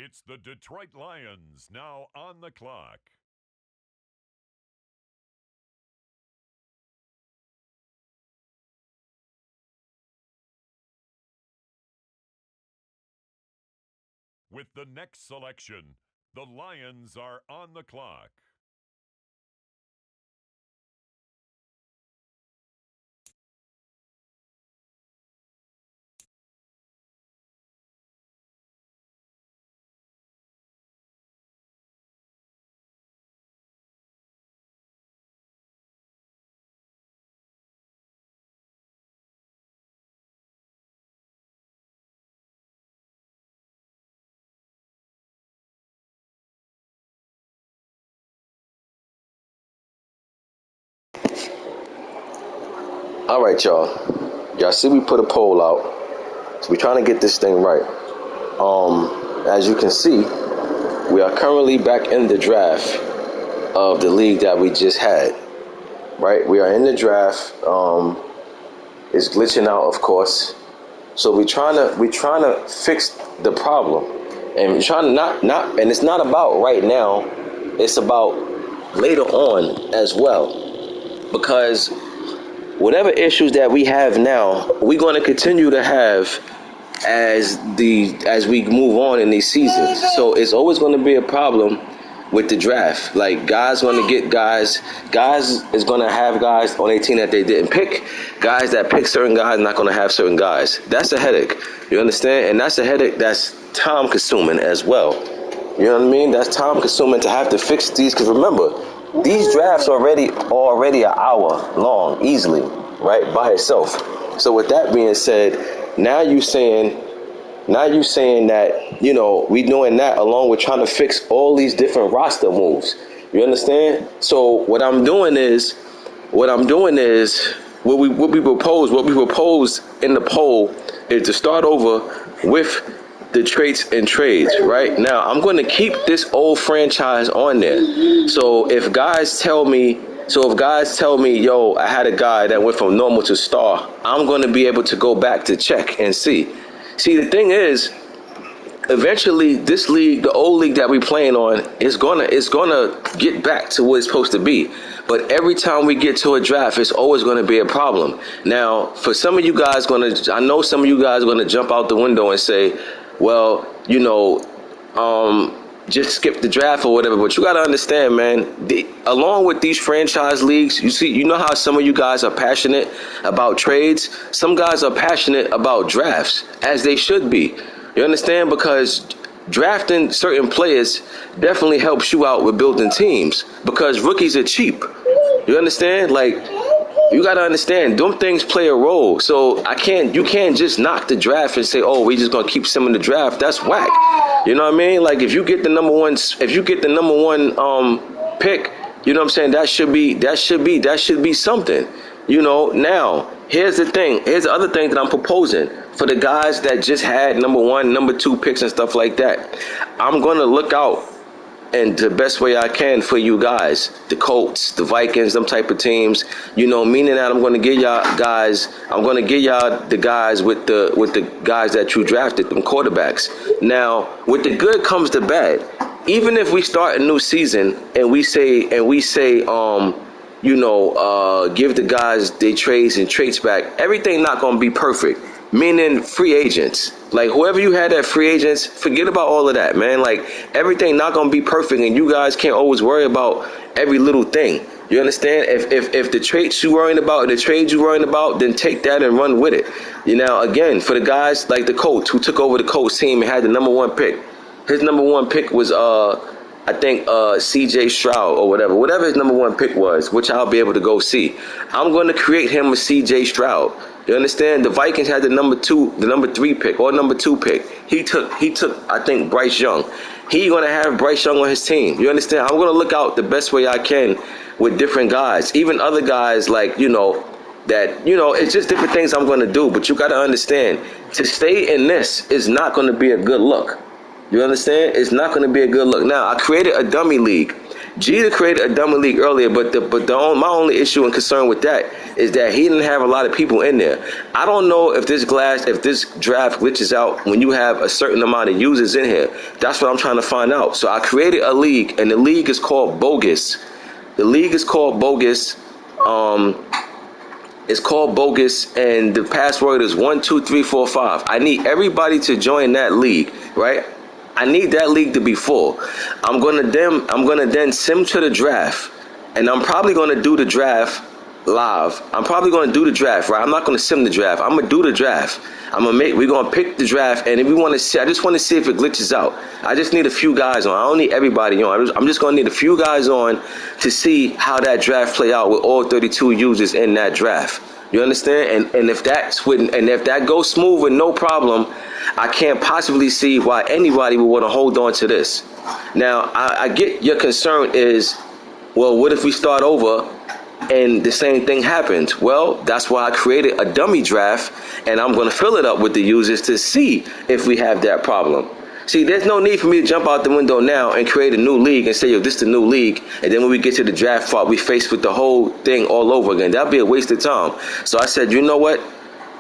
It's the Detroit Lions now on the clock. With the next selection, the Lions are on the clock. All right, y'all. Y'all see we put a poll out. So we're trying to get this thing right. As you can see, we are currently back in the draft of the league that we just had. Right? We are in the draft. It's glitching out, of course. So we're trying to fix the problem. And we're trying to not and it's not about right now, it's about later on as well. Because whatever issues that we have now, we're going to continue to have as we move on in these seasons. So it's always going to be a problem with the draft. Like guys going to get guys is going to have guys on their team that they didn't pick. Guys that pick certain guys not going to have certain guys. That's a headache. You understand? And that's a headache that's time consuming as well. You know what I mean? That's time consuming to have to fix these. Because remember, these drafts are already an hour long, easily, right, by itself. So with that being said, now you saying that, we doing that along with trying to fix all these different roster moves. You understand? So what I'm doing is what we proposed in the poll is to start over with the traits and trades. Right now, I'm going to keep this old franchise on there. So if guys tell me, yo, I had a guy that went from normal to star, I'm going to be able to go back to check and see. See, the thing is, eventually this league, the old league that we playing on, is gonna get back to what it's supposed to be. But every time we get to a draft, it's always gonna be a problem. Now, for some of you guys I know some of you guys are gonna jump out the window and say, well, just skip the draft or whatever. But you gotta understand, man, along with these franchise leagues, you know how some of you guys are passionate about trades? Some guys are passionate about drafts, as they should be. You understand? Because drafting certain players definitely helps you out with building teams, because rookies are cheap. You understand? Like, you got to understand, them things play a role. So you can't just knock the draft and say, oh, we just going to keep some in the draft. That's whack. You know what I mean? Like, if you get the number one pick, you know what I'm saying? That should be something. Now, here's the thing. Here's the other thing that I'm proposing for the guys that just had number one, number two picks and stuff like that. I'm going to look out and the best way I can for you guys, the Colts, the Vikings, them type of teams, meaning that I'm going to give y'all the guys with the guys that you drafted, them quarterbacks. Now, with the good comes the bad. Even if we start a new season and we say, give the guys their trades and traits back, everything not going to be perfect. Meaning free agents. Like, whoever you had at free agents, forget about all of that, man. Like, everything not going to be perfect, and you guys can't always worry about every little thing. You understand? If the traits you worrying about, the trades you worrying about, then take that and run with it. Again, for the guys like the Colts, who took over the Colts team and had the number one pick. His number one pick was, I think, C.J. Stroud or whatever his number one pick was, which I'll be able to go see. I'm going to create him a C.J. Stroud. You understand? The Vikings had the number three pick or number two pick. He took, I think, Bryce Young. He's going to have Bryce Young on his team. You understand? I'm going to look out the best way I can with different guys, even other guys like, it's just different things I'm going to do. But you got to understand, to stay in this is not going to be a good look. You understand? It's not going to be a good look. Now, I created a dummy league. Jeter created a dummy league earlier, but my only issue and concern with that is that he didn't have a lot of people in there. I don't know if this draft glitches out when you have a certain amount of users in here. That's what I'm trying to find out. So I created a league, and the league is called Bogus. The league is called Bogus. It's called Bogus, and the password is 12345. I need everybody to join that league, right? I need that league to be full. I'm gonna then sim to the draft, and I'm probably gonna do the draft live. I'm probably gonna do the draft, right? I'm not gonna sim the draft. I'm gonna do the draft. We're gonna pick the draft, and if we want to see, I just want to see if it glitches out. I just need a few guys on. I don't need everybody on. I'm just gonna need a few guys on to see how that draft play out with all 32 users in that draft. You understand? And if that goes smooth with no problem, I can't possibly see why anybody would want to hold on to this. Now, I get your concern is, well, what if we start over and the same thing happens? Well, that's why I created a dummy draft, and I'm going to fill it up with the users to see if we have that problem. See, there's no need for me to jump out the window now and create a new league and say, yo, this is the new league. And then when we get to the draft part, we faced with the whole thing all over again. That'd be a waste of time. So I said, you know what?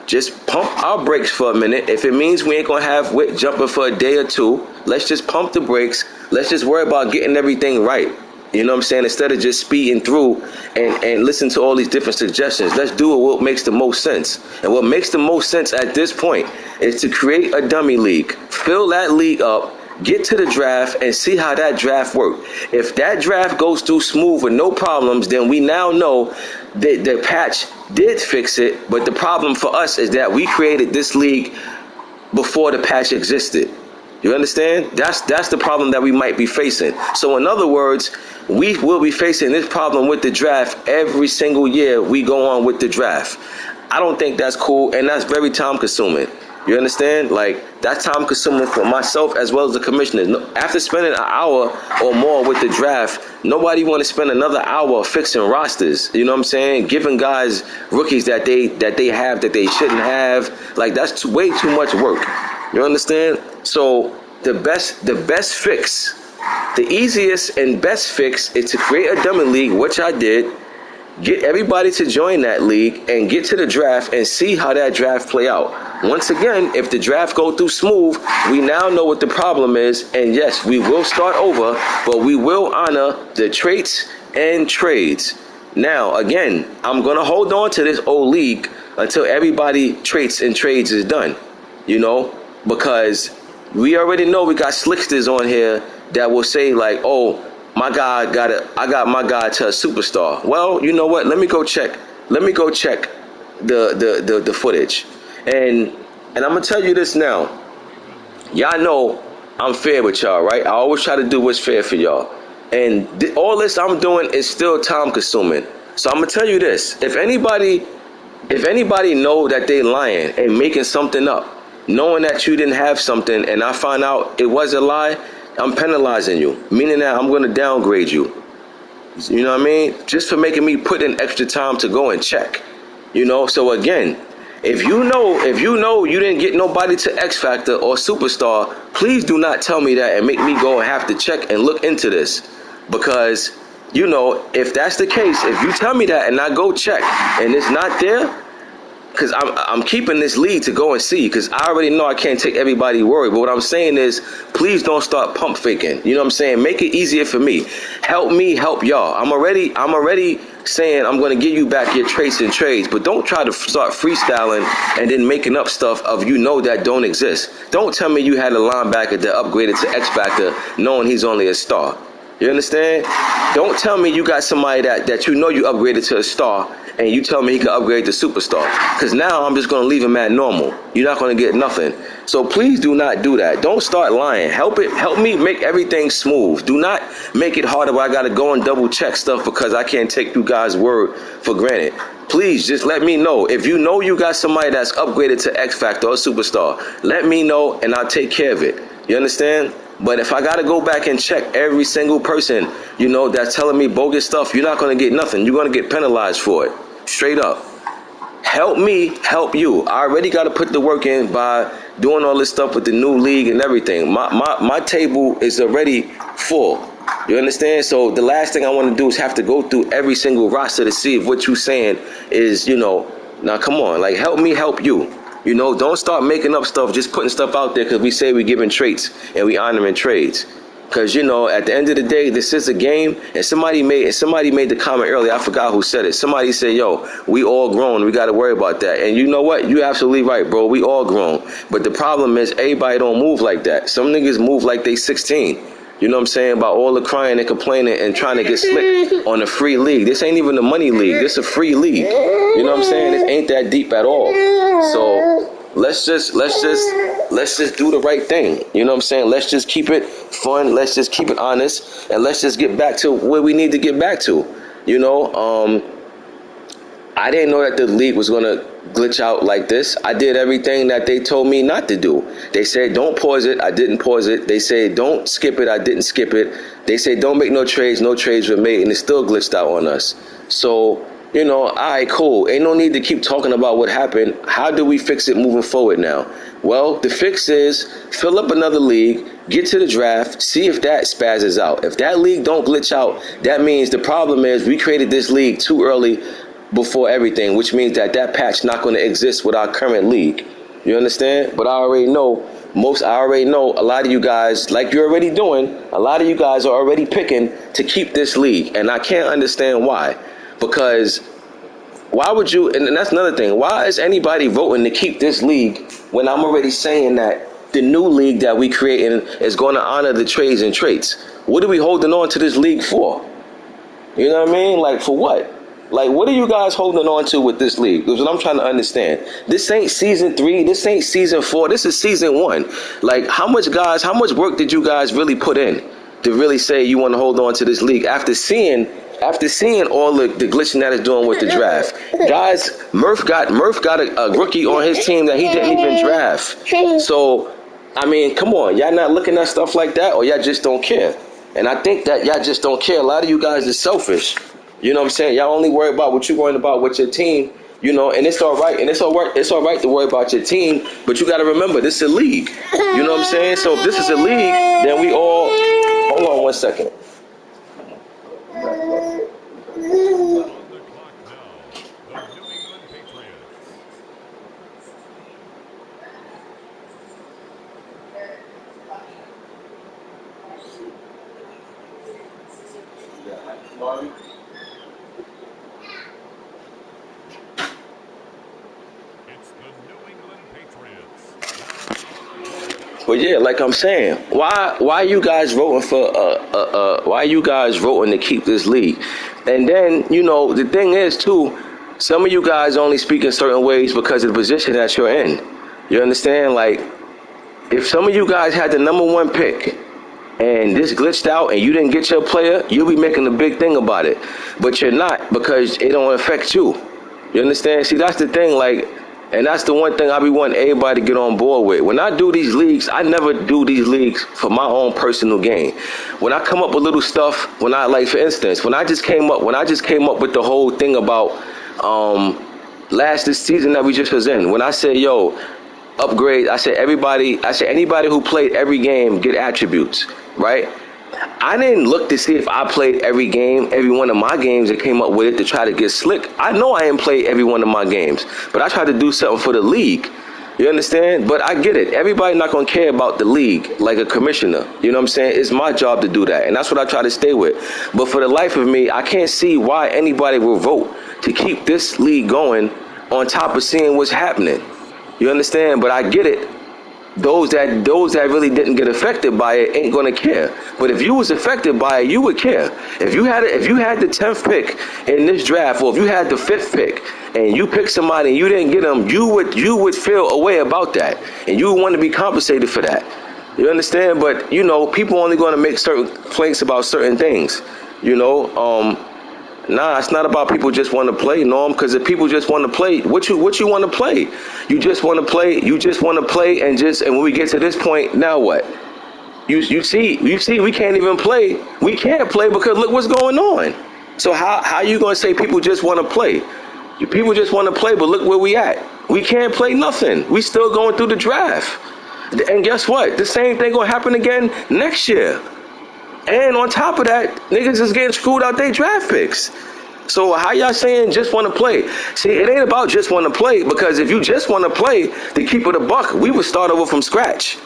Just pump our brakes for a minute. If it means we ain't going to have Witt jumping for a day or two, let's just pump the brakes. Let's just worry about getting everything right. You know what I'm saying? Instead of just speeding through and listen to all these different suggestions, let's do what makes the most sense. And what makes the most sense at this point is to create a dummy league, fill that league up, get to the draft, and see how that draft works. If that draft goes through smooth with no problems, then we now know that the patch did fix it. But the problem for us is that we created this league before the patch existed. You understand? That's the problem that we might be facing. So in other words, we will be facing this problem with the draft every single year we go on with the draft. I don't think that's cool, and that's very time consuming. You understand? Like, that's time consuming for myself as well as the commissioners. After spending an hour or more with the draft, nobody want to spend another hour fixing rosters. You know what I'm saying? Giving guys rookies that they have that they shouldn't have. Like, that's way too much work. You understand? So the best fix, the easiest and best fix is to create a dummy league, which I did, get everybody to join that league and get to the draft and see how that draft play out. Once again, if the draft go through smooth, we now know what the problem is, and yes, we will start over, but we will honor the traits and trades. Now, again, I'm going to hold on to this old league until everybody traits and trades is done, you know, because we already know we got slicksters on here that will say like, oh, I got my guy to a superstar. Well, you know what? Let me go check the footage. And I'm gonna tell you this now. Y'all know I'm fair with y'all, right? I always try to do what's fair for y'all. And all this I'm doing is still time consuming. So I'm gonna tell you this. If anybody know that they lying and making something up, knowing that you didn't have something, and I find out it was a lie, I'm penalizing you, meaning that I'm going to downgrade you. You know what I mean? Just for making me put in extra time to go and check. You know, so again, if you know you didn't get nobody to X Factor or Superstar, please do not tell me that and make me go and have to check and look into this. Because, you know, if that's the case, if you tell me that and I go check and it's not there, because I'm keeping this lead to go and see, because I already know I can't take everybody's word. But what I'm saying is, please don't start pump faking. You know what I'm saying? Make it easier for me. Help me help y'all. I'm already saying I'm going to give you back your traits and trades, but don't try to start freestyling and then making up stuff of that don't exist. Don't tell me you had a linebacker that upgraded to X Factor knowing he's only a star. You understand? Don't tell me you got somebody that you know you upgraded to a star and you tell me he can upgrade to superstar. Because now I'm just going to leave him at normal. You're not going to get nothing. So please do not do that. Don't start lying. Help me make everything smooth. Do not make it harder where I got to go and double check stuff because I can't take you guys' word for granted. Please just let me know. If you know you got somebody that's upgraded to X Factor or superstar, let me know and I'll take care of it. You understand? But if I got to go back and check every single person, that's telling me bogus stuff, you're not going to get nothing. You're going to get penalized for it. Straight up. Help me help you. I already got to put the work in by doing all this stuff with the new league and everything. My table is already full. You understand? So the last thing I want to do is have to go through every single roster to see if what you're saying is, now come on, like help me help you. Don't start making up stuff, just putting stuff out there because we say we're giving traits and we honoring trades. Because, at the end of the day, this is a game, and somebody made the comment earlier, I forgot who said it. Somebody said, yo, we all grown, we got to worry about that. And you know what? You're absolutely right, bro. We all grown. But the problem is everybody don't move like that. Some niggas move like they 16. You know what I'm saying? About all the crying and complaining and trying to get slick on a free league. This ain't even a money league. This a free league. You know what I'm saying? It ain't that deep at all. So let's just do the right thing. You know what I'm saying? Let's just keep it fun. Let's just keep it honest, and let's just get back to where we need to get back to. I didn't know that the league was gonna glitch out like this. I did everything that they told me not to do. They said don't pause it. I didn't pause it. They said don't skip it. I didn't skip it. They said don't make no trades. No trades were made, and it still glitched out on us. So, all right, cool. Ain't no need to keep talking about what happened. How do we fix it moving forward now? Well, the fix is fill up another league, get to the draft, see if that spazzes out. If that league don't glitch out, that means the problem is we created this league too early before everything, which means that patch not going to exist with our current league. You understand? But I already know a lot of you guys, like you're already doing, a lot of you guys are already picking to keep this league. And I can't understand why. Because why would you, and that's another thing, why is anybody voting to keep this league when I'm already saying that the new league that we creating is going to honor the trades and traits? What are we holding on to this league for? You know what I mean? Like, for what? Like, what are you guys holding on to with this league? That's what I'm trying to understand. This ain't season 3. This ain't season 4. This is season 1. Like, how much work did you guys really put in to really say you want to hold on to this league after seeing all the glitching that it's doing with the draft? Guys, Murph got a rookie on his team that he didn't even draft. So, I mean, come on. Y'all not looking at stuff like that, or y'all just don't care? And I think that y'all just don't care. A lot of you guys are selfish. You know what I'm saying? Y'all only worry about what you're worrying about with your team, and it's all right. And it's all right to worry about your team, but you got to remember, this is a league. You know what I'm saying? So if this is a league, then we all... Hold on 1 second. But yeah, like I'm saying, why you guys voting for why you guys voting to keep this league? And then, the thing is too, some of you guys only speak in certain ways because of the position that you're in. You understand? Like, if some of you guys had the #1 pick and this glitched out and you didn't get your player, you'll be making a big thing about it. But you're not, because it don't affect you. You understand? See, that's the thing, like, and that's the one thing I be wanting everybody to get on board with. When I do these leagues, I never do these leagues for my own personal gain. When I come up with little stuff, for instance, when I just came up with the whole thing about this season that we just was in, when I said, yo, upgrade, I said anybody who played every game get attributes, right? I didn't look to see if I played every one of my games that came up with it to try to get slick. I know I didn't play every one of my games, but I tried to do something for the league. You understand? But I get it. Everybody not going to care about the league like a commissioner. You know what I'm saying? It's my job to do that, and that's what I try to stay with. But for the life of me, I can't see why anybody will vote to keep this league going on top of seeing what's happening. You understand? But I get it. Those that really didn't get affected by it ain't gonna care. But if you was affected by it, you would care. If you had the 10th pick in this draft, or if you had the 5th pick and you picked somebody and you didn't get them, you would feel a way about that, and you would want to be compensated for that. You understand? But people only gonna make certain complaints about certain things. Nah, it's not about people just want to play, Norm, because if people just want to play, what you want to play? You just want to play, and when we get to this point, now what? You see, we can't even play. We can't play because look what's going on. So how you going to say people just want to play? People just want to play, but look where we at. We can't play nothing. We still going through the draft. And guess what? The same thing going to happen again next year. And on top of that, niggas is getting screwed out their draft picks. So how y'all saying just want to play? See, it ain't about just want to play, because if you just want to play to keep it a buck, we would start over from scratch.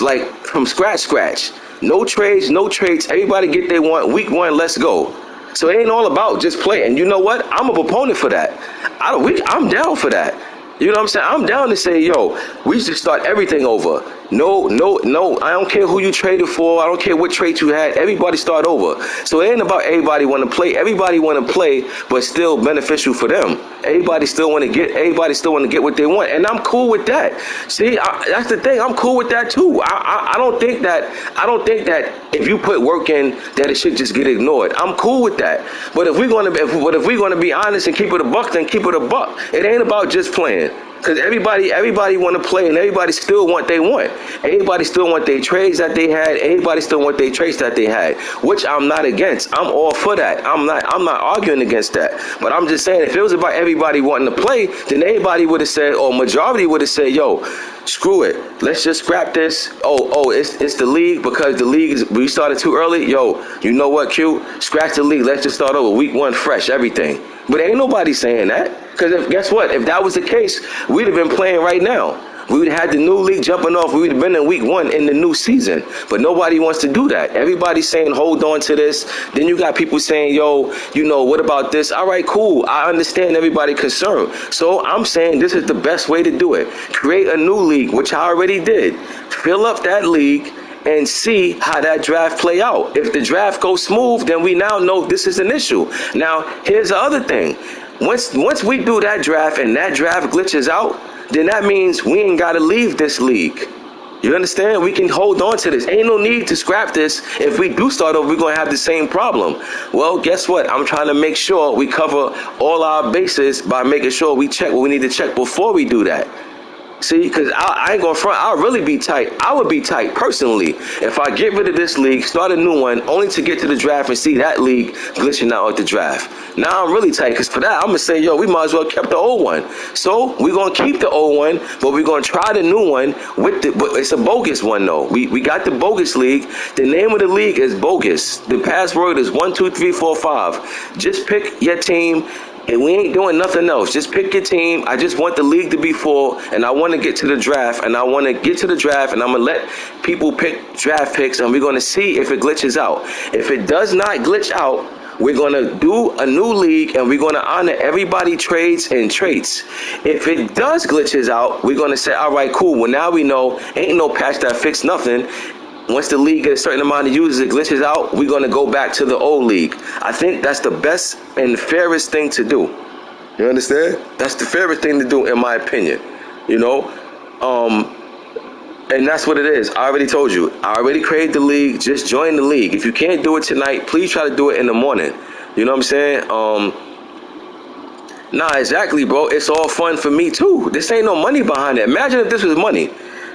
Like from scratch. No trades, no trades. Everybody get they want. Week 1, let's go. So it ain't all about just play. And you know what? I'm a proponent for that. I'm down for that. You know what I'm saying? I'm down to say, yo, we should start everything over. No. I don't care who you traded for. I don't care what trade you had. Everybody start over. So it ain't about everybody want to play. Everybody want to play, but still beneficial for them. Everybody still want to get what they want. And I'm cool with that. See, that's the thing. I'm cool with that too. I don't think that if you put work in, that it should just get ignored. I'm cool with that. But if we're gonna be honest and keep it a buck, then keep it a buck. It ain't about just playing. Because everybody want to play, and everybody still want they want. Everybody still want their trades that they had. Everybody still want their trades that they had, which I'm not against. I'm all for that. I'm not arguing against that. But I'm just saying, if it was about everybody wanting to play, then everybody would have said, or majority would have said, yo, screw it. Let's just scrap this. It's the league, because the league we started too early. Yo, you know what, Q? Scratch the league. Let's just start over. Week 1, fresh, everything. But ain't nobody saying that. Because guess what? If that was the case, we'd have been playing right now. We would have had the new league jumping off. We would have been in week 1 in the new season. But nobody wants to do that. Everybody's saying, hold on to this. Then you got people saying, yo, what about this? All right, cool. I understand everybody concerned. So I'm saying this is the best way to do it. Create a new league, which I already did. Fill up that league and see how that draft play out. If the draft goes smooth, then we now know this is an issue. Now, here's the other thing. Once we do that draft and that draft glitches out, then that means we ain't got to leave this league. You understand? We can hold on to this. Ain't no need to scrap this. If we do start over, we're going to have the same problem. Well, guess what? I'm trying to make sure we cover all our bases by making sure we check what we need to check before we do that. See, because I ain't going to front. I'll really be tight. I would be tight personally if I get rid of this league, start a new one, only to get to the draft and see that league glitching out at the draft. Now I'm really tight, because for that, I'm going to say, yo, we might as well kept the old one. So we're going to keep the old one, but we're going to try the new one. But it's a bogus one, though. We got the bogus league. The name of the league is bogus. The password is 12345. Just pick your team. And we ain't doing nothing else. Just pick your team. I just want the league to be full, and I want to get to the draft, and I'm going to let people pick draft picks, and we're going to see if it glitches out. If it does not glitch out, we're going to do a new league, and we're going to honor everybody trades and traits. If it does glitches out, we're going to say, all right, cool. Well, now we know ain't no patch that fix nothing. Once the league gets a certain amount of users, it glitches out, we're going to go back to the old league. I think that's the best and fairest thing to do. You understand? That's the fairest thing to do, in my opinion. And that's what it is. I already told you. I already created the league. Just join the league. If you can't do it tonight, please try to do it in the morning. You know what I'm saying? Nah, exactly, bro. It's all fun for me, too. This ain't no money behind it. Imagine if this was money.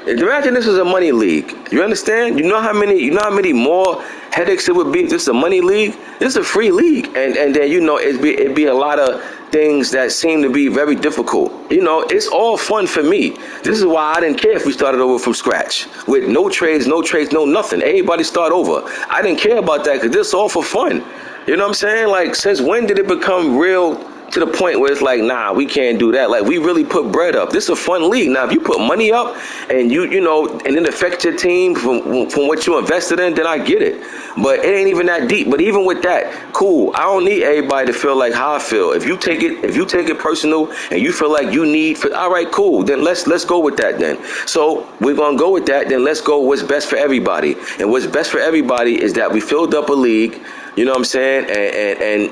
Imagine this was a money league. You understand? You know how many more headaches it would be if this is a money league? This is a free league. And then, it'd be a lot of things that seem to be very difficult. It's all fun for me. This is why I didn't care if we started over from scratch. With no trades, no nothing. Everybody start over. I didn't care about that, because this is all for fun. You know what I'm saying? Like, since when did it become real to the point where it's like, nah, we can't do that? Like, we really put bread up. This is a fun league. Now, if you put money up and and it affects your team from what you invested in, then I get it. But it ain't even that deep. But even with that, cool. I don't need everybody to feel like how I feel. If you take it personal and you feel like you need, all right, cool. Then let's go with that then. So we're gonna go with that. Then let's go what's best for everybody. And what's best for everybody is that we filled up a league. You know what I'm saying?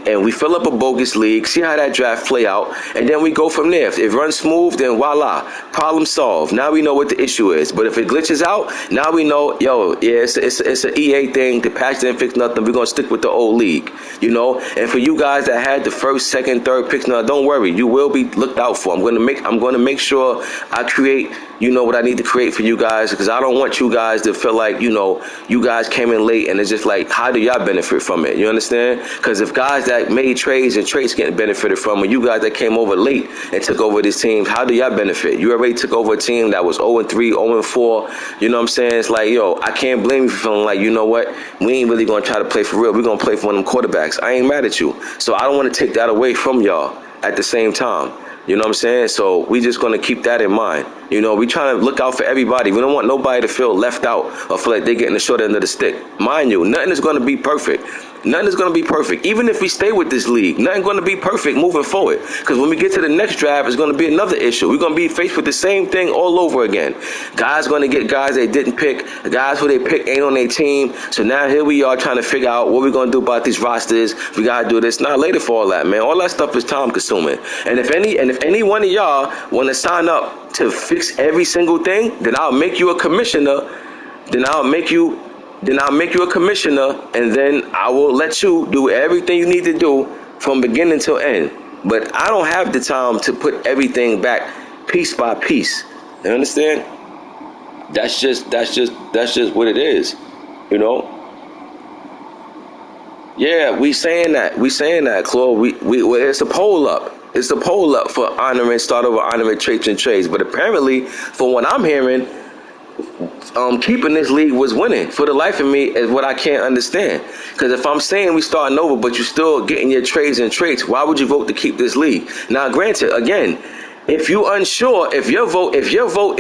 And we fill up a bogus league, see how that draft play out, and then we go from there. If it runs smooth, then voila, problem solved. Now we know what the issue is. But if it glitches out, now we know, it's an EA thing. The patch didn't fix nothing. We're gonna stick with the old league. And for you guys that had the first, second, third picks, now don't worry, you will be looked out for. I'm gonna make sure I create you know, what I need to create for you guys, because I don't want you guys to feel like, you know, you guys came in late and it's just like, how do y'all benefit from it? You understand? Because if guys that made trades and traits getting benefited from it, you guys that came over late and took over this team, how do y'all benefit? You already took over a team that was 0-3, 0-4. You know what I'm saying? It's like, yo, I can't blame you for feeling like, you know what? We ain't really going to try to play for real. We're going to play for one of them quarterbacks. I ain't mad at you. So I don't want to take that away from y'all at the same time. You know what I'm saying? So we just going to keep that in mind. You know, we trying to look out for everybody. We don't want nobody to feel left out or feel like they're getting the short end of the stick. Mind you, nothing is going to be perfect. Nothing is going to be perfect. Even if we stay with this league, nothing going to be perfect moving forward. Because when we get to the next draft, it's going to be another issue. We're going to be faced with the same thing all over again. Guys going to get guys they didn't pick. Guys who they picked ain't on their team. So now here we are trying to figure out what we're going to do about these rosters. We got to do this. Not later for all that, man. All that stuff is time consuming. And if any one of y'all want to sign up to fix every single thing, then I'll make you a commissioner. Then I'll make you a commissioner, and then I will let you do everything you need to do from beginning till end. But I don't have the time to put everything back piece by piece. You understand? That's just what it is. You know? Yeah, we saying that, Claude. We it's a poll up. It's a poll up for start over honoring traits and trades. But apparently, from what I'm hearing, keeping this league was winning. For the life of me is what I can't understand. Because if I'm saying we starting over, but you're still getting your trades and traits, why would you vote to keep this league? Now, granted, again, if you unsure, if your vote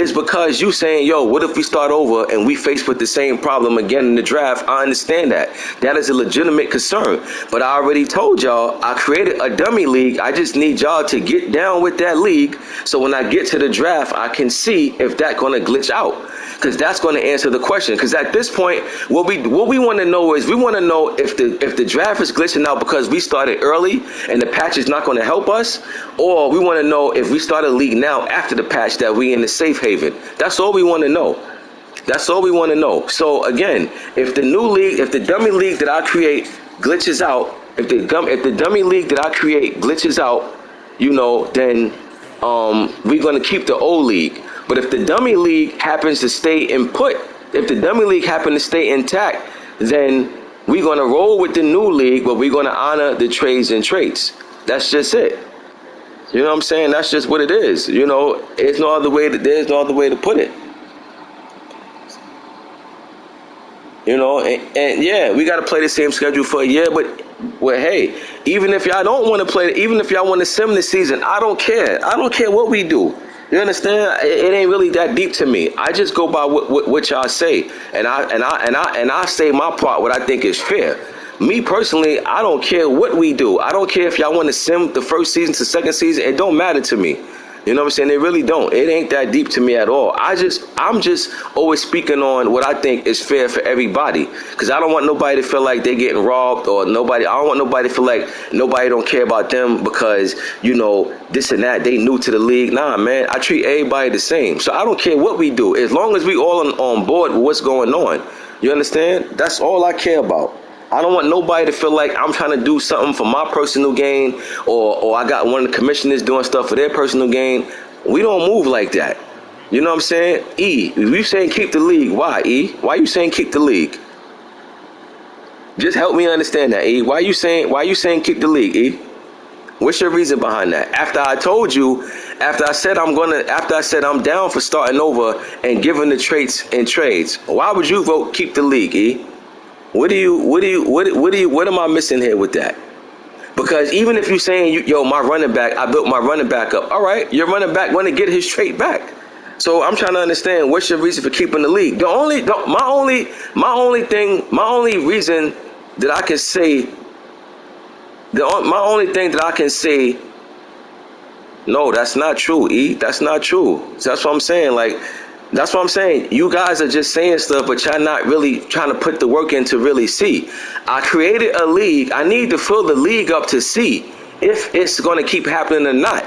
is because you saying, yo, what if we start over and we face with the same problem again in the draft, I understand that. That is a legitimate concern. But I already told y'all, I created a dummy league. I just need y'all to get down with that league. So when I get to the draft, I can see if that's going to glitch out. Because that's going to answer the question. Because at this point, what we want to know is, we want to know if the draft is glitching out because we started early and the patch is not going to help us, or we want to know if we start a league now after the patch that we in the safe haven. That's all we want to know. That's all we want to know. So again, if the new league, if the dummy league that I create glitches out, if the dummy league that I create glitches out, you know, then we're going to keep the old league. But if the dummy league happens to stay if the dummy league happens to stay intact, then we're going to roll with the new league, but we're going to honor the trades and traits. That's just it. You know what I'm saying? That's just what it is. You know, there's no other way to put it. You know, and yeah, we got to play the same schedule for a year, but well, hey, even if y'all don't want to play, even if y'all want to sim this season, I don't care. I don't care what we do. You understand? It ain't really that deep to me. I just go by what y'all say, and I say my part, what I think is fair. Me personally, I don't care what we do. I don't care if y'all want to sim the first season to second season. It don't matter to me. You know what I'm saying? They really don't. It ain't that deep to me at all. I'm just always speaking on what I think is fair for everybody. Because I don't want nobody to feel like they're getting robbed, or I don't want nobody to feel like nobody don't care about them because, you know, this and that, they new to the league. Nah, man, I treat everybody the same. So I don't care what we do. As long as we all on board with what's going on. You understand? That's all I care about. I don't want nobody to feel like I'm trying to do something for my personal gain, or I got one of the commissioners doing stuff for their personal gain. We don't move like that. You know what I'm saying? E, if you saying keep the league, why, E? Why you saying keep the league? Just help me understand that, E. Why you saying keep the league, E? What's your reason behind that? After I told you, after I said I'm down for starting over and giving the traits and trades, why would you vote keep the league, E? What am I missing here with that? Because even if you're saying, yo, my running back, I built my running back up. All right, your running back want to get his trait back. So I'm trying to understand, what's your reason for keeping the league? My only reason that I can say, no, that's not true, E. That's not true. So that's what I'm saying. That's what I'm saying. You guys are just saying stuff, but y'all not really trying to put the work in to really see. I created a league. I need to fill the league up to see if it's going to keep happening or not.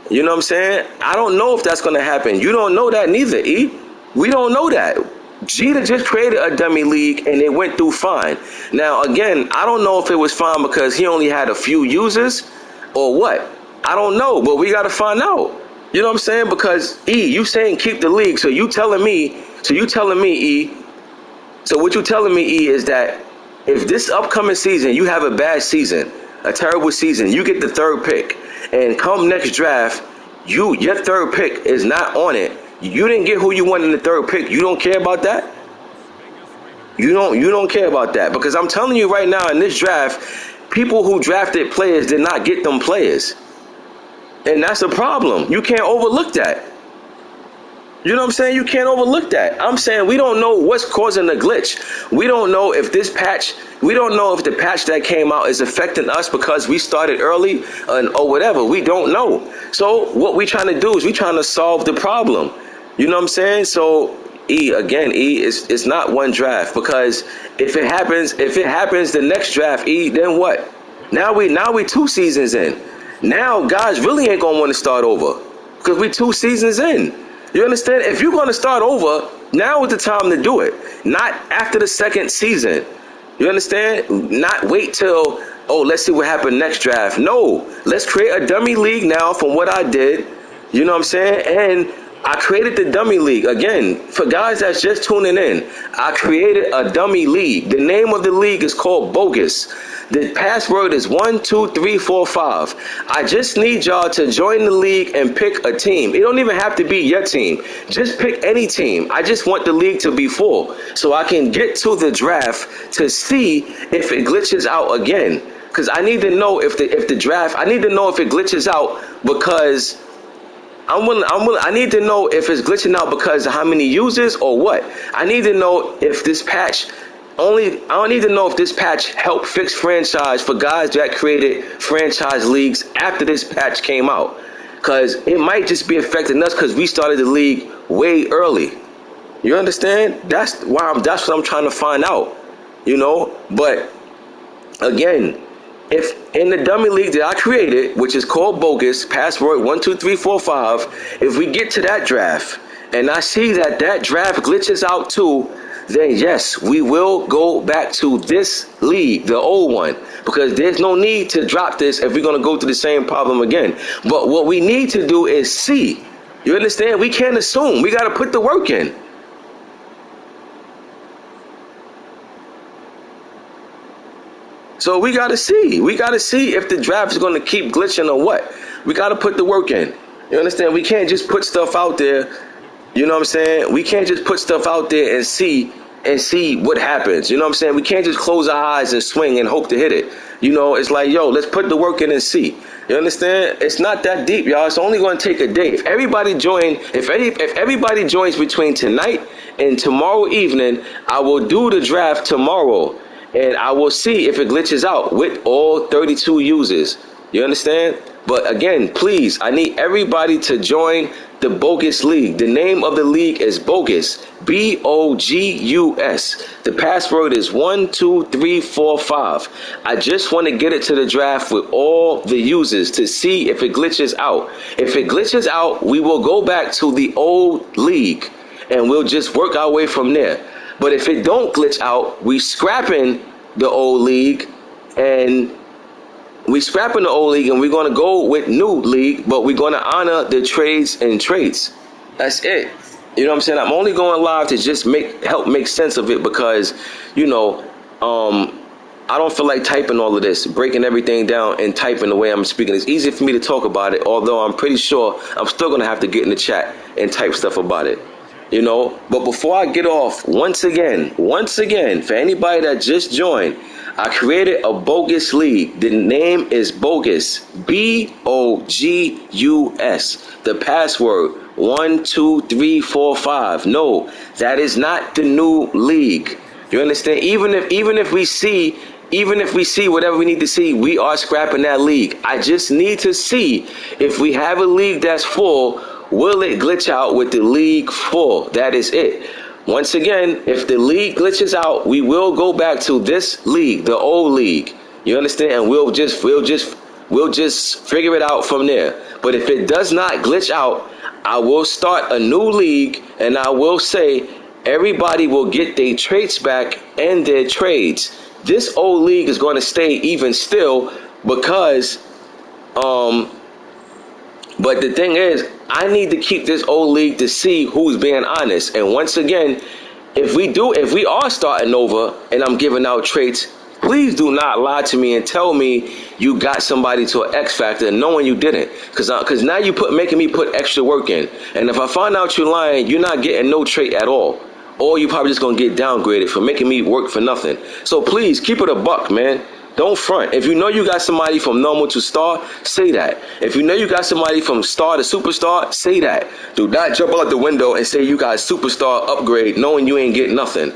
You know what I'm saying? I don't know if that's going to happen. You don't know that neither, E. We don't know that. Jeter just created a dummy league and it went through fine. Now, again, I don't know if it was fine because he only had a few users or what. I don't know, but we got to find out. You know what I'm saying? Because you saying keep the league, so you telling me, E. So what you telling me, E, is that if this upcoming season you have a bad season, a terrible season, you get the third pick, and come next draft, your third pick is not on it. You didn't get who you want in the third pick. You don't care about that? You don't care about that, because I'm telling you right now, in this draft, people who drafted players did not get them players. And that's a problem. You can't overlook that. You know what I'm saying? You can't overlook that. I'm saying we don't know what's causing the glitch. We don't know if we don't know if the patch that came out is affecting us because we started early or whatever. We don't know. So what we trying to do is we trying to solve the problem. You know what I'm saying? So it's not one draft, because if it happens the next draft, then what? Now we 2 seasons in. Now guys really ain't gonna want to start over because we 2 seasons in. You understand? If you're gonna start over, now is the time to do it. Not after the second season. You understand? Not wait till, let's see what happened next draft. No, let's create a dummy league now from what I did. You know what I'm saying? And I created the dummy league. Again, for guys that's just tuning in, I created a dummy league. The name of the league is called Bogus. The password is 12345. I just need y'all to join the league and pick a team. It don't even have to be your team. Just pick any team. I just want the league to be full so I can get to the draft to see if it glitches out again. Because I need to know if the draft, I need to know if it glitches out, because I need to know if it's glitching out because of how many users or what. I need to know if this patch I don't need to know if this patch helped fix franchise for guys that created franchise leagues after this patch came out. Because it might just be affecting us because we started the league way early. You understand? That's what I'm trying to find out. You know? But again, if in the dummy league that I created, which is called Bogus, password 12345, if we get to that draft and I see that draft glitches out too, then yes, we will go back to this league, the old one, because there's no need to drop this if we're going to go through the same problem again. But what we need to do is see. You understand? We can't assume. We got to put the work in. So we got to see. We got to see if the draft is going to keep glitching or what. We got to put the work in. You understand? We can't just put stuff out there. You know what I'm saying? We can't just put stuff out there and see what happens. You know what I'm saying? We can't just close our eyes and swing and hope to hit it. You know, it's like, let's put the work in and see. You understand? It's not that deep, y'all. It's only going to take a day. If everybody joins between tonight and tomorrow evening, I will do the draft tomorrow, and I will see if it glitches out with all 32 users. You understand? But again, please, I need everybody to join the Bogus League. The name of the league is Bogus, Bogus. The password is 12345. I just want to get it to the draft with all the users to see if it glitches out. If it glitches out, we will go back to the old league and we'll just work our way from there. But if it don't glitch out, we scrapping the old league and we're going to go with new league, but we're going to honor the trades and traits. That's it. You know what I'm saying? I'm only going live to just help make sense of it because, I don't feel like typing all of this, breaking everything down and typing the way I'm speaking. It's easy for me to talk about it, although I'm pretty sure I'm still going to have to get in the chat and type stuff about it. But before I get off, once again, for anybody that just joined, I created a Bogus League. The name is Bogus, Bogus. The password 12345. No, that is not the new league. You understand? Even if we see whatever we need to see, we are scrapping that league. I just need to see if we have a league that's full, will it glitch out with the league full? That is it. Once again, if the league glitches out, we will go back to this league, the old league. You understand? And we'll just figure it out from there. But if it does not glitch out, I will start a new league and I will say everybody will get their traits back and their trades. This old league is going to stay even still because But the thing is, I need to keep this old league to see who's being honest. And once again, if we are starting over and I'm giving out traits, please do not lie to me and tell me you got somebody to an X factor knowing you didn't. Because now you making me put extra work in. And if I find out you're lying, you're not getting no trait at all. Or you probably just going to get downgraded for making me work for nothing. So please, keep it a buck, man. Don't front. If you know you got somebody from normal to star, say that. If you know you got somebody from star to superstar, say that. Do not jump out the window and say you got superstar upgrade knowing you ain't getting nothing.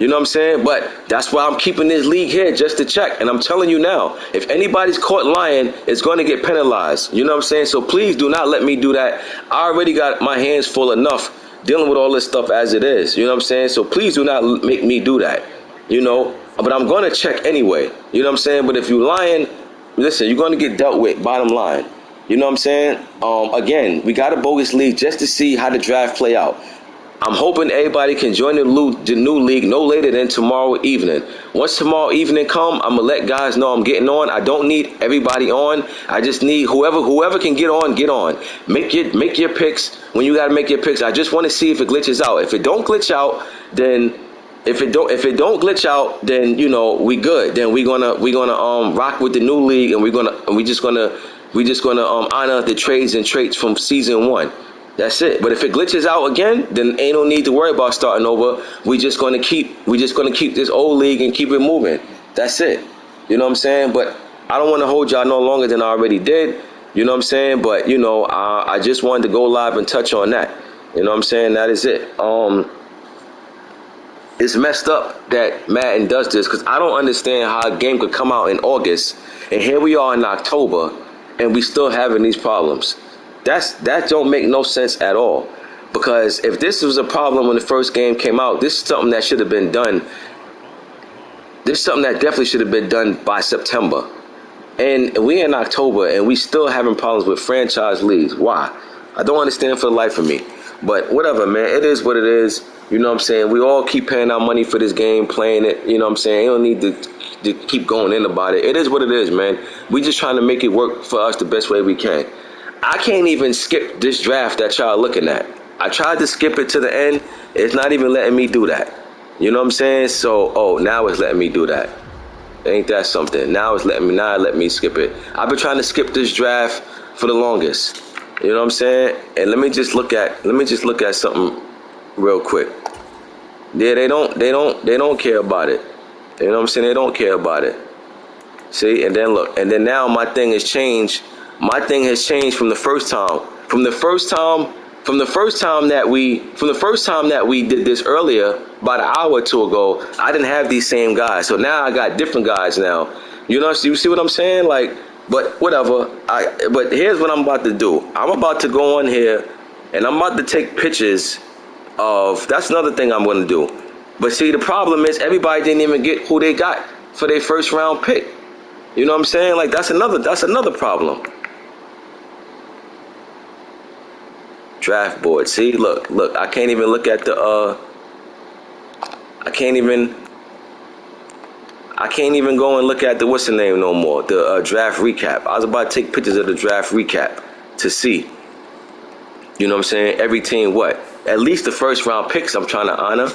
You know what I'm saying? But that's why I'm keeping this league here, just to check. And I'm telling you now, if anybody's caught lying, it's going to get penalized. You know what I'm saying? So please do not let me do that. I already got my hands full enough dealing with all this stuff as it is. You know what I'm saying? So please do not make me do that. You know? But I'm going to check anyway. You know what I'm saying? But if you're lying, listen, you're going to get dealt with, bottom line. You know what I'm saying? Again, we got a bogus league just to see how the draft play out. I'm hoping everybody can join the new league no later than tomorrow evening. Once tomorrow evening come, I'm going to let guys know I'm getting on. I don't need everybody on. I just need whoever can get on, get on. Make your picks when you got to make your picks. I just want to see if it glitches out. If it don't glitch out, then if it don't glitch out, then you know we good. Then we're gonna rock with the new league, and we just gonna honor the trades and traits from season 1. That's it. But if it glitches out again, then ain't no need to worry about starting over. We just gonna keep this old league and keep it moving. That's it. You know what I'm saying? But I don't want to hold y'all no longer than I already did. You know what I'm saying? But you know, I just wanted to go live and touch on that. You know what I'm saying? That is it. It's messed up that Madden does this because I don't understand how a game could come out in August and here we are in October and we still having these problems. That don't make no sense at all. Because if this was a problem when the first game came out, this is something that should have been done. This is something that definitely should have been done by September. And we in October and we still having problems with franchise leagues. Why? I don't understand for the life of me. But whatever, man. It is what it is. You know what I'm saying? We all keep paying our money for this game, playing it. You know what I'm saying? You don't need to keep going in about it. It is what it is, man. We just trying to make it work for us the best way we can. I can't even skip this draft that y'all looking at. I tried to skip it to the end. It's not even letting me do that. You know what I'm saying? So, now it's letting me do that. Ain't that something? Now it let me skip it. I've been trying to skip this draft for the longest. You know what I'm saying? And let me just look at something real quick. Yeah, they don't care about it. You know what I'm saying? They don't care about it. See, and then look, and then now my thing has changed. My thing has changed from the first time. From the first time that we did this earlier, about an hour or two ago, I didn't have these same guys. So now I got different guys now. You know, you see what I'm saying? Like, but whatever. But here's what I'm about to do. I'm about to go on here and I'm about to take pictures of, that's another thing I'm going to do. But see, the problem is everybody didn't even get who they got for their first round pick. You know what I'm saying? Like, that's another problem. Draft board. See, look, I can't even look at the I can't even go and look at the what's the name no more, the draft recap. I was about to take pictures of the draft recap to see, you know what I'm saying, every team what, at least the first round picks I'm trying to honor.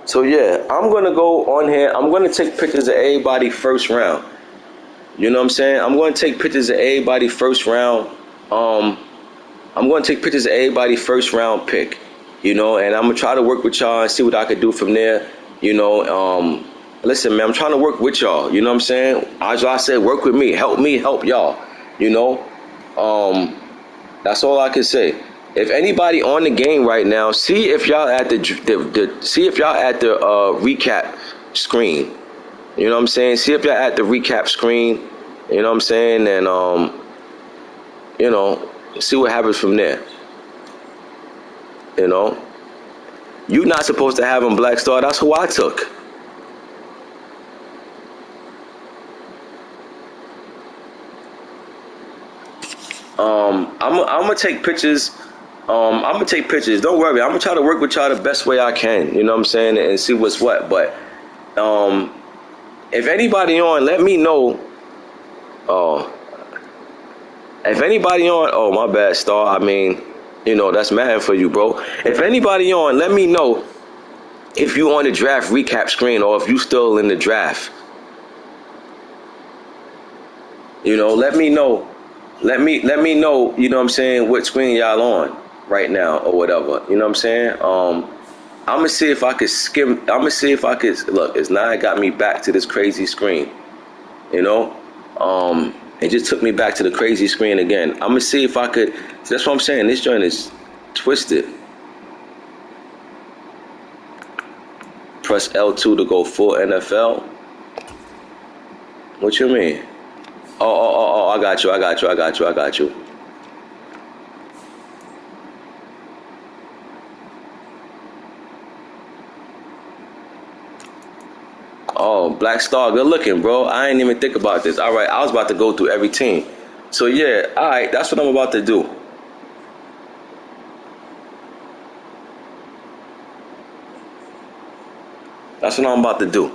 So yeah, I'm gonna go on here. I'm gonna take pictures of everybody first round. You know what I'm saying? I'm gonna take pictures of everybody first round. I'm gonna take pictures of everybody first round pick. You know, and I'm gonna try to work with y'all and see what I could do from there. You know, listen, man, I'm trying to work with y'all. You know what I'm saying? As I said, work with me, help y'all. You know, that's all I can say. If anybody on the game right now, see if y'all at the recap screen. You know what I'm saying? See if y'all at the recap screen. You know what I'm saying? And you know, see what happens from there. You know, you not supposed to have him Black Star. That's who I took. I'm gonna take pictures I'm gonna take pictures. Don't worry. I'm gonna try to work with y'all the best way I can. You know what I'm saying, and see what's what. But if anybody on, let me know. Oh, if anybody on, oh my bad, Star. I mean, that's mad for you, bro. If anybody on, let me know if you on the draft recap screen or if you still in the draft. Let me know. Let me know, you know what I'm saying, what screen y'all on right now or whatever. You know what I'm saying? I'm gonna see if I could skim. I'm gonna see if I could look. It's now got me back to this crazy screen. It just took me back to the crazy screen again. I'm gonna see if I could. That's what I'm saying. This joint is twisted. Press L2 to go full NFL. What you mean? Oh, I got you. Oh, Black Star, good looking, bro. I ain't even think about this. All right, I was about to go through every team. So, yeah, all right, that's what I'm about to do. That's what I'm about to do.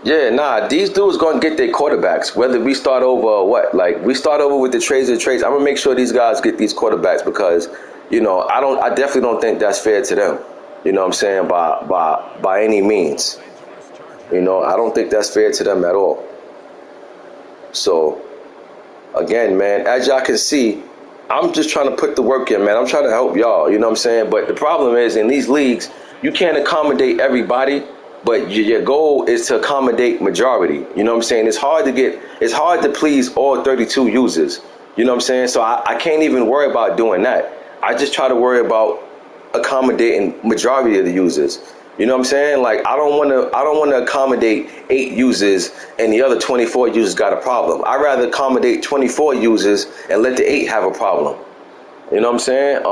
Yeah, nah, these dudes gonna get their quarterbacks, whether we start over or what. Like, we start over with the trades or trades. I'm gonna make sure these guys get these quarterbacks because, I definitely don't think that's fair to them. You know what I'm saying? By any means. I don't think that's fair to them at all. So, again, man, as y'all can see, I'm just trying to put the work in, man. I'm trying to help y'all, you know what I'm saying? But the problem is, in these leagues, you can't accommodate everybody, but your goal is to accommodate majority. You know what I'm saying? It's hard to please all 32 users. You know what I'm saying? So I can't even worry about doing that. I just try to worry about accommodating majority of the users. You know what I'm saying? Like, I don't want to accommodate 8 users and the other 24 users got a problem. I'd rather accommodate 24 users and let the 8 have a problem. You know what I'm saying?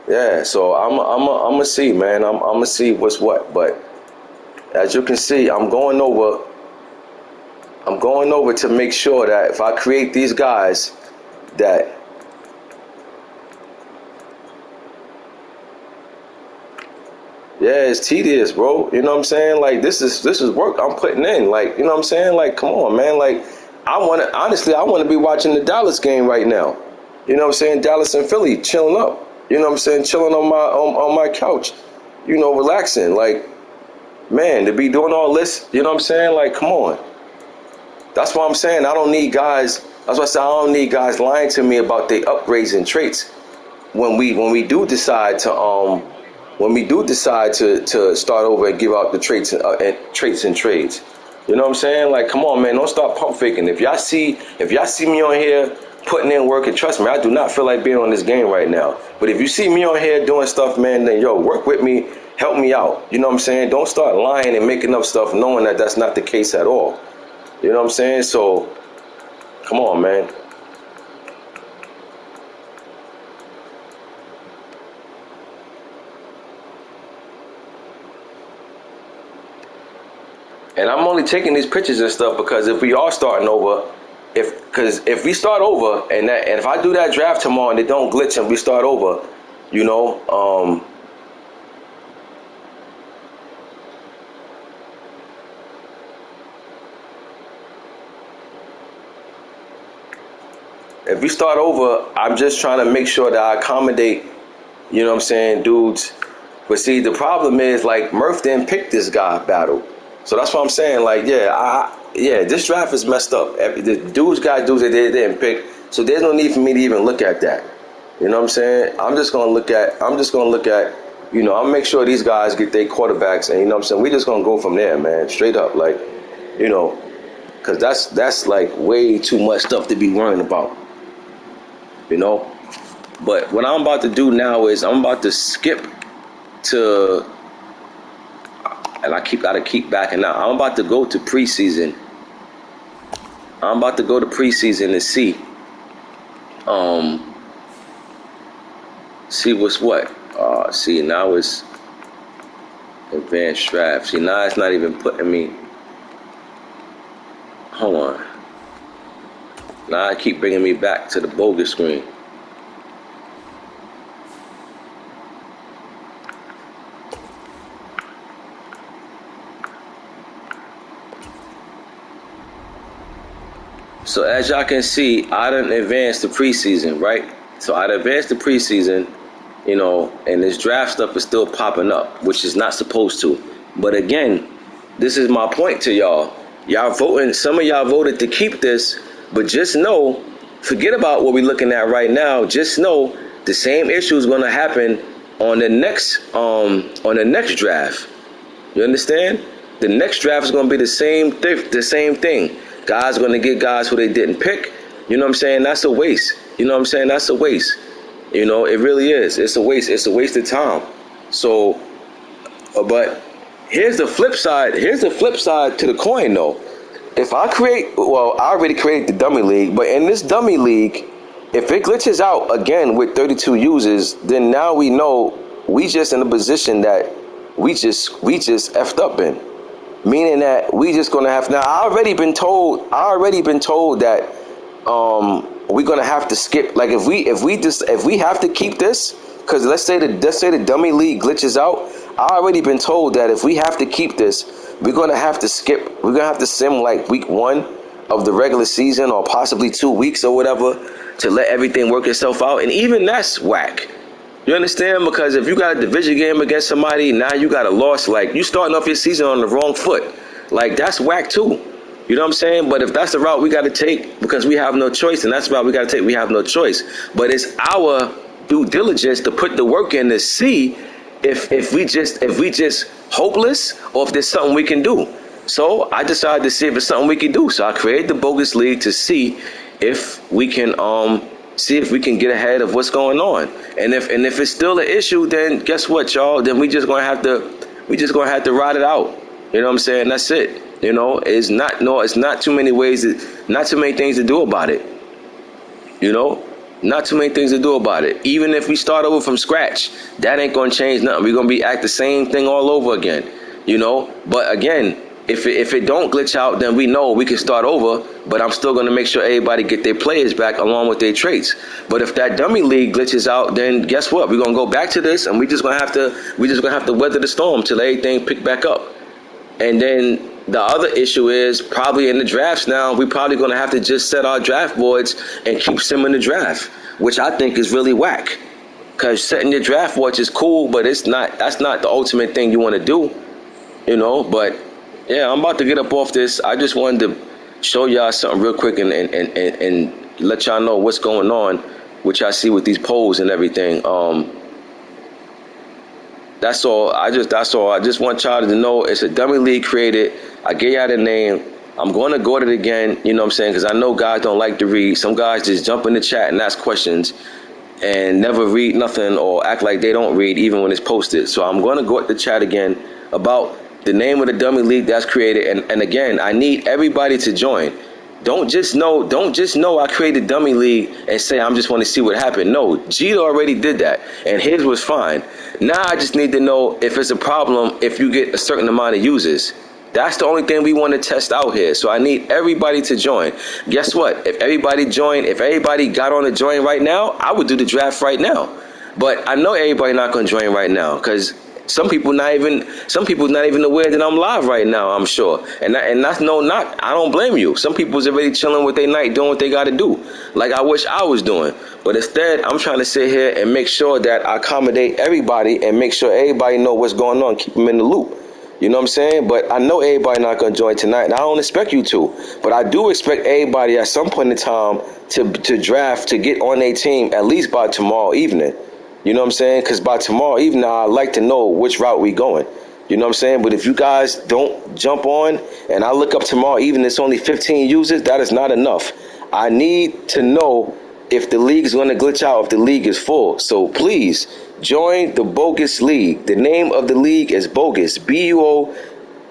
Yeah, so I'm gonna see, man. I'm gonna see what's what. But as you can see, I'm going over to make sure that if I create these guys, that yeah, it's tedious, bro. You know what I'm saying? Like, this is work I'm putting in. Like, you know what I'm saying? Like, come on, man. Like, I want to be watching the Dallas game right now. You know what I'm saying? Dallas and Philly chilling up. You know what I'm saying? Chilling on my couch. Relaxing. Like, man, to be doing all this, you know what I'm saying? Like, come on. That's why I'm saying I don't need guys. That's why I said I don't need guys lying to me about their upgrades and traits when we do decide to start over and give out the traits and traits and trades. You know what I'm saying? Like, come on, man, don't start pump faking. If y'all see me on here putting in work, and trust me, I do not feel like being on this game right now. But if you see me on here doing stuff, man, then work with me, help me out. You know what I'm saying? Don't start lying and making up stuff knowing that that's not the case at all. You know what I'm saying? So, come on, man. And I'm only taking these pictures and stuff because if we are starting over, if we start over and if I do that draft tomorrow and it don't glitch and we start over, if we start over, I'm just trying to make sure that I accommodate, you know what I'm saying, dudes. But see, the problem is, like, Murph didn't pick this guy battle. So that's what I'm saying. Like, this draft is messed up. The dudes got dudes that they didn't pick. So there's no need for me to even look at that. You know what I'm saying? I'm just gonna look at, I'll make sure these guys get their quarterbacks, and you know what I'm saying? We're just gonna go from there, man. Straight up, like, because that's like way too much stuff to be worrying about. But what I'm about to do now is I'm about to skip to, and I gotta keep backing out. I'm about to go to preseason. I'm about to go to preseason and see what's what. See, now it's advanced draft. See, now it's not even putting me. Hold on. Now I keep bringing me back to the bogus screen. So as y'all can see, I done advanced the preseason, right? So I advanced the preseason, you know, and this draft stuff is still popping up, which is not supposed to. But again, this is my point to y'all. Y'all voting, some of y'all voted to keep this, but just know, forget about what we're looking at right now. Just know the same issue is going to happen on the next draft. You understand? The next draft is going to be the same thing. Guys going to get guys who they didn't pick. You know what I'm saying? That's a waste. You know what I'm saying? That's a waste. You know, it really is. It's a waste. It's a waste of time. So, but here's the flip side. Here's the flip side to the coin, though. If I I already created the dummy league, but in this dummy league, if it glitches out again with 32 users, then now we know we just in a position that we just effed up in. Meaning that we just gonna have, now I already been told that we're gonna have to skip, like if we have to keep this, because let's say the dummy league glitches out, I already been told that if we have to keep this, we're gonna have to sim like week 1 of the regular season, or possibly 2 weeks or whatever, to let everything work itself out. And even that's whack. You understand? Because if you got a division game against somebody, now you got a loss. Like, you starting off your season on the wrong foot. Like, that's whack too. You know what I'm saying? But if that's the route we got to take because we have no choice, and that's the route we got to take, we have no choice. But it's our due diligence to put the work in to see if we just hopeless or if there's something we can do. So I decided to see if it's something we can do. So I created the bogus league to see if we can get ahead of what's going on. And if it's still an issue, then guess what, y'all? Then we just gonna have to ride it out. You know what I'm saying? That's it. You know, it's not too many things to do about it. You know, not too many things to do about it. Even if we start over from scratch, that ain't gonna change nothing. We're gonna be at the same thing all over again. You know, but again, if it don't glitch out, then we know we can start over, but I'm still going to make sure everybody get their players back along with their traits. But if that dummy league glitches out, then guess what? We're going to go back to this, and we just going to have to weather the storm till everything pick back up. And then the other issue is probably in the drafts now, we're probably going to have to just set our draft boards and keep simming the draft, which I think is really whack. Because setting your draft boards is cool, but that's not the ultimate thing you want to do, you know. But yeah, I'm about to get up off this. I just wanted to show y'all something real quick and let y'all know what's going on, which I see with these polls and everything. That's all. I just want y'all to know it's a dummy league created. I gave y'all the name. I'm going to go to it again, you know what I'm saying? Because I know guys don't like to read. Some guys just jump in the chat and ask questions and never read nothing or act like they don't read even when it's posted. So I'm going to go at the chat again about the name of the dummy league that's created, and again, I need everybody to join. Don't just know I created dummy league and say I'm just want to see what happened. No, Jeter already did that, and his was fine. Now I just need to know if it's a problem if you get a certain amount of users. That's the only thing we want to test out here. So I need everybody to join. Guess what? If everybody got on the join right now, I would do the draft right now. But I know everybody not going to join right now because some people not even aware that I'm live right now, I'm sure. And that's no knock. I don't blame you. Some people's already chilling with their night, doing what they got to do, like I wish I was doing. But instead, I'm trying to sit here and make sure that I accommodate everybody and make sure everybody know what's going on, keep them in the loop. You know what I'm saying? But I know everybody not going to join tonight, and I don't expect you to. But I do expect everybody at some point in time to draft, to get on their team at least by tomorrow evening. You know what I'm saying? Because by tomorrow evening, I'd like to know which route we going. You know what I'm saying? But if you guys don't jump on and I look up tomorrow evening, it's only 15 users, that is not enough. I need to know if the league is going to glitch out, if the league is full. So please join the Bogus League. The name of the league is Bogus.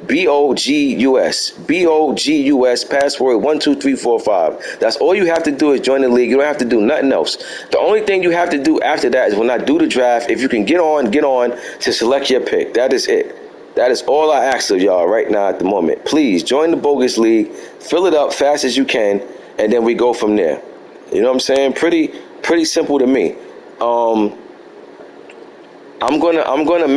B-O-G-U-S. B-O-G-U-S, password 12345. That's all you have to do is join the league. You don't have to do nothing else. The only thing you have to do after that is when I do the draft, if you can get on to select your pick. That is it. That is all I ask of y'all right now at the moment. Please join the Bogus League, fill it up fast as you can, and then we go from there. You know what I'm saying? Pretty simple to me. I'm gonna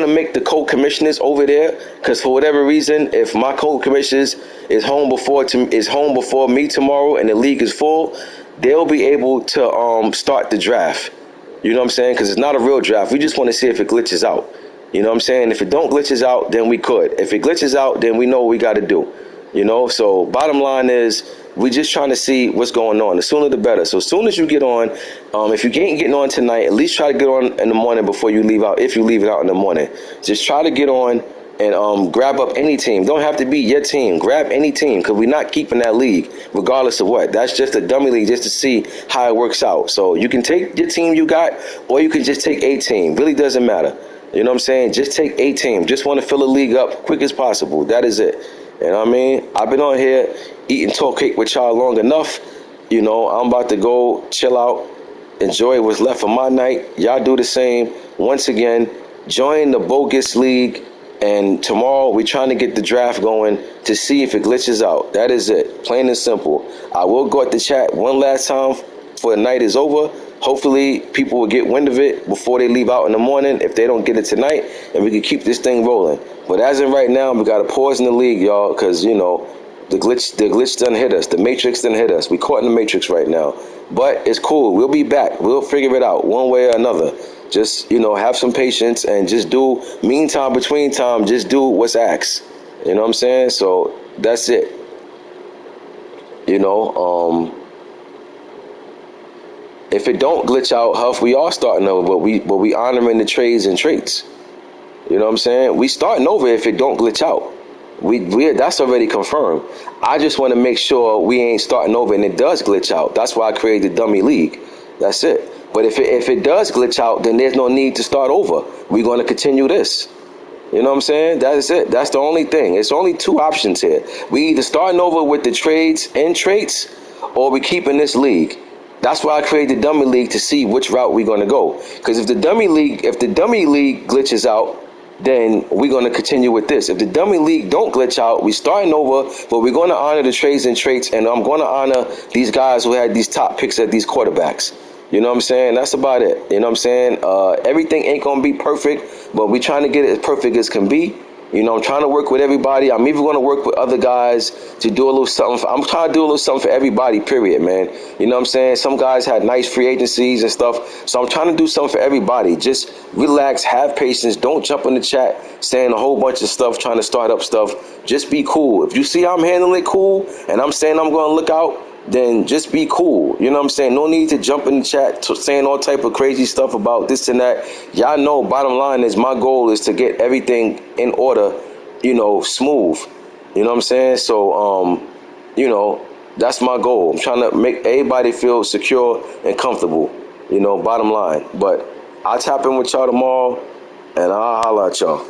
make the co-commissioners over there, because for whatever reason, if my co-commissioners is home before me tomorrow and the league is full, they'll be able to start the draft. You know what I'm saying? Because it's not a real draft. We just want to see if it glitches out. You know what I'm saying? If it don't glitches out, then we could. If it glitches out, then we know what we got to do. You know, so bottom line is we just trying to see what's going on. The sooner the better. So as soon as you get on, if you ain't getting on tonight, at least try to get on in the morning before you leave out. If you leave it out in the morning, just try to get on and grab up any team. Don't have to be your team. Grab any team, because we're not keeping that league regardless of what. That's just a dummy league just to see how it works out. So you can take your team you got, or you can just take a team. Really doesn't matter. You know what I'm saying? Just take a team. Just want to fill the league up quick as possible. That is it. You know what I mean? I've been on here eating talk cake with y'all long enough. You know, I'm about to go chill out, enjoy what's left of my night. Y'all do the same. Once again, join the Bogus League, and tomorrow we're trying to get the draft going to see if it glitches out. That is it. Plain and simple. I will go at the chat one last time before the night is over. Hopefully people will get wind of it before they leave out in the morning, if they don't get it tonight, and we can keep this thing rolling. But as of right now, we got to pause in the league, y'all, because, you know, the glitch done hit us. The Matrix done hit us. We caught in the Matrix right now. But it's cool. We'll be back. We'll figure it out one way or another. Just, you know, have some patience and just do, meantime, between time, just do what's asked. You know what I'm saying? So that's it. You know, if it don't glitch out, Huff, we are starting over, but we honoring the trades and traits. You know what I'm saying? We starting over if it don't glitch out. We that's already confirmed. I just want to make sure we ain't starting over and it does glitch out. That's why I created the dummy league. That's it. But if it does glitch out, then there's no need to start over. We're going to continue this. You know what I'm saying? That is it. That's the only thing. It's only two options here. We either starting over with the trades and traits, or we keeping this league. That's why I created the dummy league, to see which route we're going to go. Because if the dummy league glitches out, then we're going to continue with this. If the dummy league don't glitch out, we starting over, but we're going to honor the trades and traits, and I'm going to honor these guys who had these top picks at these quarterbacks. You know what I'm saying? That's about it. You know what I'm saying? Everything ain't going to be perfect, but we're trying to get it as perfect as can be. You know, I'm trying to work with everybody. I'm even going to work with other guys to do a little something. I'm trying to do a little something for everybody, period, man. You know what I'm saying? Some guys had nice free agencies and stuff. So I'm trying to do something for everybody. Just relax, have patience. Don't jump in the chat saying a whole bunch of stuff, trying to start up stuff. Just be cool. If you see I'm handling it cool and I'm saying I'm going to look out, then just be cool. You know what I'm saying? No need to jump in the chat saying all type of crazy stuff about this and that. Y'all know, bottom line is, my goal is to get everything in order, you know, smooth. You know what I'm saying? So, you know, that's my goal. I'm trying to make everybody feel secure and comfortable, you know, bottom line. But I'll tap in with y'all tomorrow, and I'll holler at y'all.